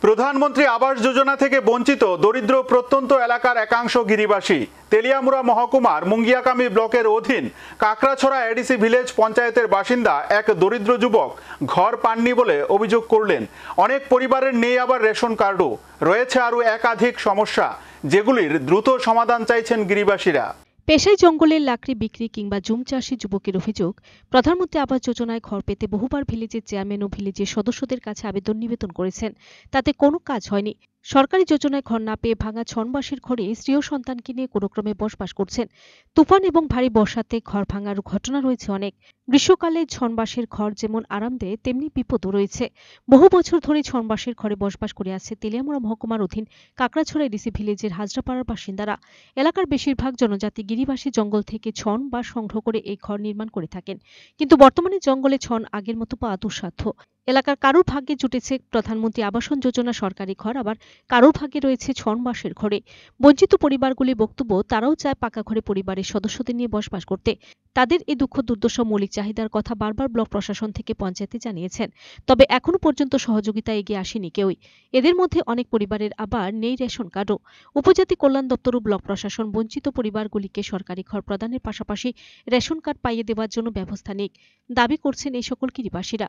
প্রধানমন্ত্রী আবাস যোজনা থেকে বঞ্চিত দরিদ্র প্রত্যন্ত এলাকার একাংশ গিরিবাসী। তেলিয়ামুড়া মহকুমার মুঙ্গিয়াকামি ব্লকের অধীন কাকড়াছড়া এডিসি ভিলেজ পঞ্চায়েতের বাসিন্দা এক দরিদ্র যুবক ঘর পাননি বলে অভিযোগ করলেন। অনেক পরিবারের নেই আবার রেশন কার্ডও। রয়েছে আরও একাধিক সমস্যা, যেগুলির দ্রুত সমাধান চাইছেন গিরিবাসীরা। পেশায় জঙ্গলের লাকড়ি বিক্রি কিংবা জুম চাষী যুবকের অভিযোগ, প্রধানমন্ত্রী আবাস যোজনায় ঘর পেতে বহুবার ভিলেজের চেয়ারম্যান ও ভিলেজের সদস্যদের কাছে আবেদন নিবেদন করেছেন, তাতে কোনো কাজ হয়নি। সরকারি যোজনায় ঘর না পেয়ে ভাঙা ছনবাসীর ঘরে স্ত্রী ও সন্তানকে নিয়ে কোনোক্রমে বসবাস করছেন। তুফান এবং ভারী বর্ষাতে ঘর ভাঙার ঘটনা রয়েছে অনেক। গ্রীষ্মকালে ছনবাসের ঘর যেমন আরাম দেয়, তেমনি বিপদও রয়েছে। বহু বছর ধরে ছনবাসের ঘরে বসবাস করে আছে তেলিয়ামুড়া মহকুমার অধীন কাকড়াছড়া এডিসি ভিলেজের হাজরাপাড়ার বাসিন্দারা। এলাকার বেশিরভাগ জনজাতি গিরিবাসী জঙ্গল থেকে ছন বা সংগ্রহ করে এই ঘর নির্মাণ করে থাকেন, কিন্তু বর্তমানে জঙ্গলে ছন আগের মতো পাওয়া দুঃসাধ্য। এলাকার কারোর ভাগ্যে জুটেছে প্রধানমন্ত্রী আবাসন যোজনা সরকারি ঘর, আবার কারোর ভাগ্যে রয়েছে ছন বাসের ঘরে। বঞ্চিত পরিবারগুলির বক্তব্য, তারাও চায় পাকা ঘরে পরিবারের সদস্যদের নিয়ে বসবাস করতে। তাদের এই দুঃখ দুর্দশা মৌলিক চাহিদার কথা বারবার ব্লক প্রশাসন থেকে পঞ্চায়েতে জানিয়েছেন, তবে এখনো পর্যন্ত সহযোগিতা এগিয়ে আসেনি কেউই। এদের মধ্যে অনেক পরিবারের আবার নেই রেশন কার্ডও। উপজাতি কল্যাণ দপ্তর ও ব্লক প্রশাসন বঞ্চিত পরিবারগুলিকে সরকারি ঘর প্রদানের পাশাপাশি রেশন কার্ড পাইয়ে দেওয়ার জন্য ব্যবস্থা নিক, দাবি করছেন এই সকল গিরিবাসীরা।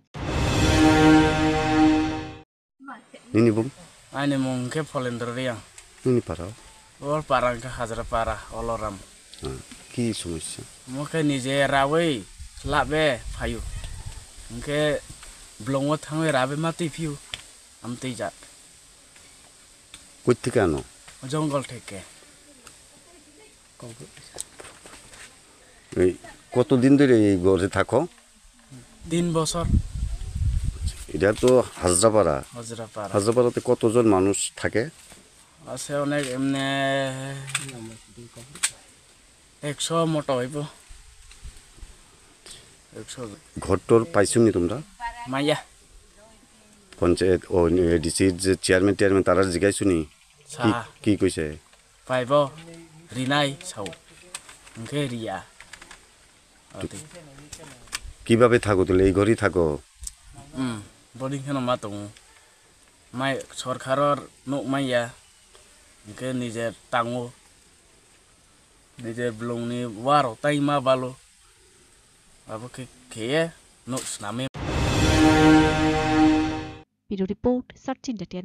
Ninibum, Ani mungke Polendria. nini parao. Or parang ke Hazra para oloram. Ki সমস্যা? Muke nije rawe labe payu. Muke blongo thangwe rabe mati piu. Amte jat. কই থেকে আনো? Jongol থেকে। এই কতদিন ধরে এই ঘরে থাকো? 3 বছর। এটা তো হাজরাপাড়া। হাজরাপাড়া। হাজরাপাড়াতে কতজন মানুষ থাকে? আছে অনেক, এমনে 100 মতো হইব। 100 ঘরটর পাইছুনি তোমরা? মাইয়া পঞ্চায়েত ও ডিসির যে চেয়ারম্যান তারা জিগাইছুনি? কি কইছে? পাইব রিনাই ছাও। মুখে রিয়া। কিভাবে থাকো তাহলে? এই ঘরেই থাকো? বডি কেন মাতং মাই সরকারের নুক মাইয়া মুখে নিজের টাঙো নিজের ব্লংনি ওয়ারো তাই মা বালো বাবুকে খেয়ে নুক নামে। Bureau report, search India.